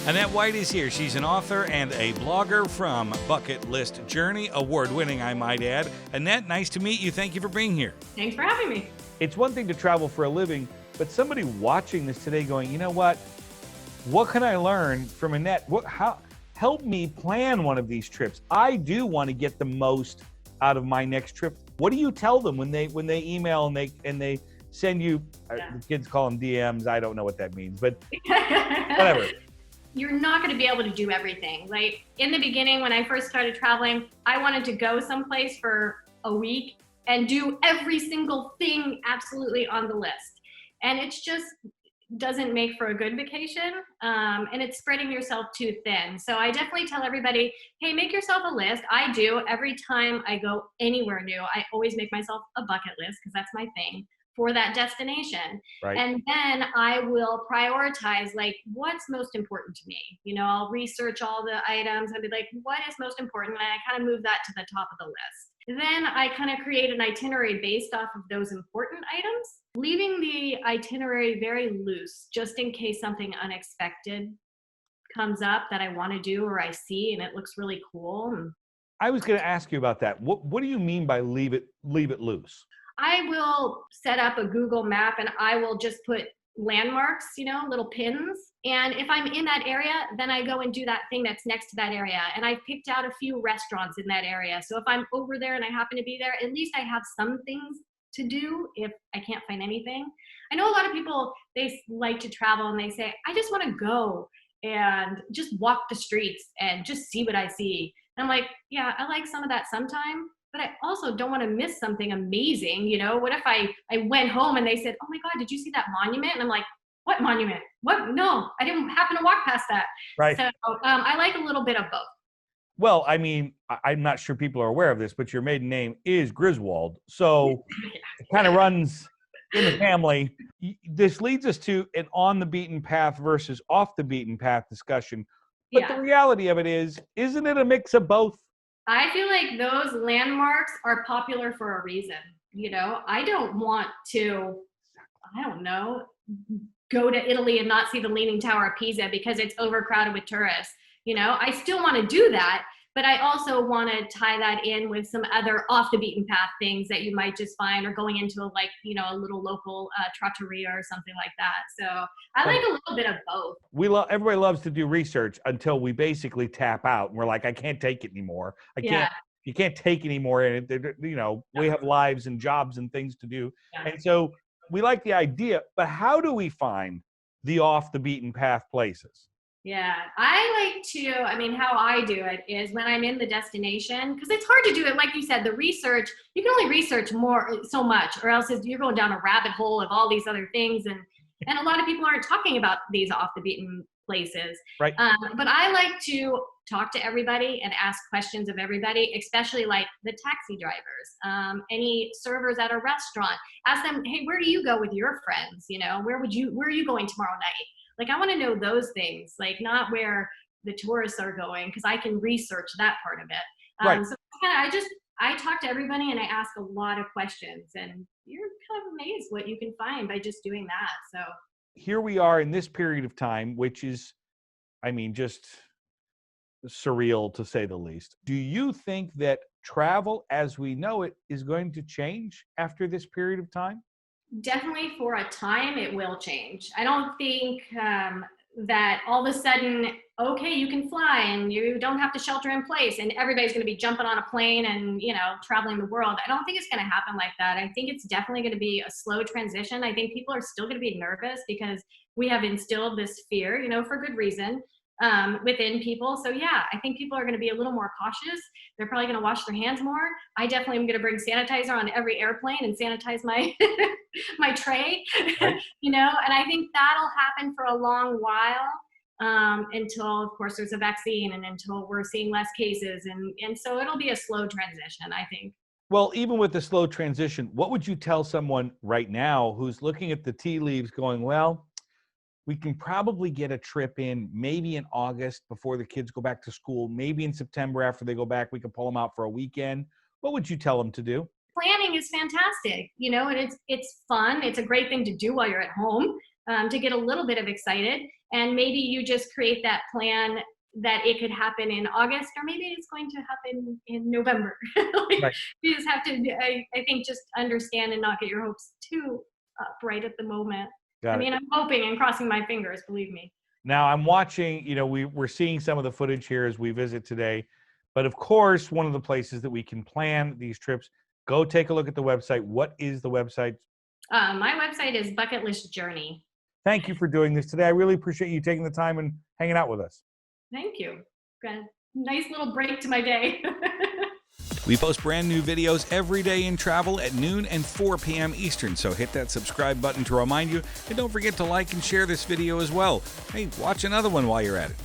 Annette White is here. She's an author and a blogger from Bucket List Journey, award-winning, I might add. Annette, nice to meet you. Thank you for being here. Thanks for having me. It's one thing to travel for a living, but somebody watching this today going, you know what can I learn from Annette? Help me plan one of these trips. I do want to get the most out of my next trip. What do you tell them when they email and they send you, the kids call them DMs, I don't know what that means, but whatever. You're not going to be able to do everything. Like in the beginning, when I first started traveling, I wanted to go someplace for a week and do every single thing absolutely on the list. And it's just doesn't make for a good vacation. And it's spreading yourself too thin. So I definitely tell everybody, hey, make yourself a list. I do. Every time I go anywhere new, I always make myself a bucket list because that's my thing for that destination. Right. And then I will prioritize like what's most important to me. You know, I'll research all the items and be like, what is most important? And I kind of move that to the top of the list. Then I kind of create an itinerary based off of those important items, leaving the itinerary very loose, just in case something unexpected comes up that I want to do or I see and it looks really cool. I was going to ask you about that. What do you mean by leave it loose? I will set up a Google map and I will just put landmarks, you know, little pins. And if I'm in that area, then I go and do that thing that's next to that area. And I've picked out a few restaurants in that area. So if I'm over there and I happen to be there, at least I have some things to do if I can't find anything. I know a lot of people, they like to travel and they say, I just want to go and just walk the streets and just see what I see. And I'm like, yeah, I like some of that sometime. But I also don't want to miss something amazing. You know, what if I went home and they said, oh my God, did you see that monument? And I'm like, what monument? What? No, I didn't happen to walk past that. Right. So I like a little bit of both. Well, I mean, I'm not sure people are aware of this, but your maiden name is Griswold. So it kind of runs in the family. This leads us to an on the beaten path versus off the beaten path discussion. But the reality of it is, isn't it a mix of both? I feel like those landmarks are popular for a reason. You know, I don't want to, I don't know, go to Italy and not see the Leaning Tower of Pisa because it's overcrowded with tourists. You know, I still want to do that, but I also want to tie that in with some other off the beaten path things that you might just find, or going into like, you know, a little local trattoria or something like that. So I like a little bit of both. Everybody loves to do research until we basically tap out and we're like, I can't take it anymore. You can't take anymore. And you know, we have lives and jobs and things to do. Yeah. And so we like the idea, but how do we find the off the beaten path places? Yeah, I like to, I mean, how I do it is when I'm in the destination, because it's hard to do it. Like you said, the research, you can only research so much, or else you're going down a rabbit hole of all these other things. And a lot of people aren't talking about these off the beaten places. Right. But I like to talk to everybody and ask questions of everybody, especially like the taxi drivers, any servers at a restaurant. Ask them, hey, where do you go with your friends? You know, where are you going tomorrow night? Like, I want to know those things, like not where the tourists are going, because I can research that part of it. Right. So I talk to everybody and I ask a lot of questions, and you're kind of amazed what you can find by just doing that. So here we are in this period of time, which is, I mean, just surreal to say the least. Do you think that travel as we know it is going to change after this period of time? Definitely for a time it will change. I don't think that all of a sudden, okay, you can fly and you don't have to shelter in place and everybody's going to be jumping on a plane and, you know, traveling the world. I don't think it's going to happen like that. I think it's definitely going to be a slow transition. I think people are still going to be nervous because we have instilled this fear, you know, for good reason, within people. So yeah, I think people are going to be a little more cautious. They're probably going to wash their hands more. I definitely am going to bring sanitizer on every airplane and sanitize my my tray, you know, and I think that'll happen for a long while, until of course there's a vaccine and until we're seeing less cases. And so it'll be a slow transition, I think. Well, even with the slow transition, what would you tell someone right now who's looking at the tea leaves going, well, we can probably get a trip in maybe in August before the kids go back to school, maybe in September after they go back, we can pull them out for a weekend. What would you tell them to do? Planning is fantastic, you know, and it's fun. It's a great thing to do while you're at home, to get a little bit of excited. And maybe you just create that plan that it could happen in August, or maybe it's going to happen in November. Like, Right. you just have to, I think, just understand and not get your hopes too up right at the moment. Got I it. mean, I'm hoping and crossing my fingers, believe me. Now I'm watching, we're seeing some of the footage here as we visit today. But of course, one of the places that we can plan these trips, go take a look at the website. What is the website? My website is Bucket List Journey. Thank you for doing this today. I really appreciate you taking the time and hanging out with us. Thank you. Got a nice little break to my day. We post brand new videos every day in travel at noon and 4 p.m. Eastern, so hit that subscribe button to remind you, and don't forget to like and share this video as well. Hey, watch another one while you're at it.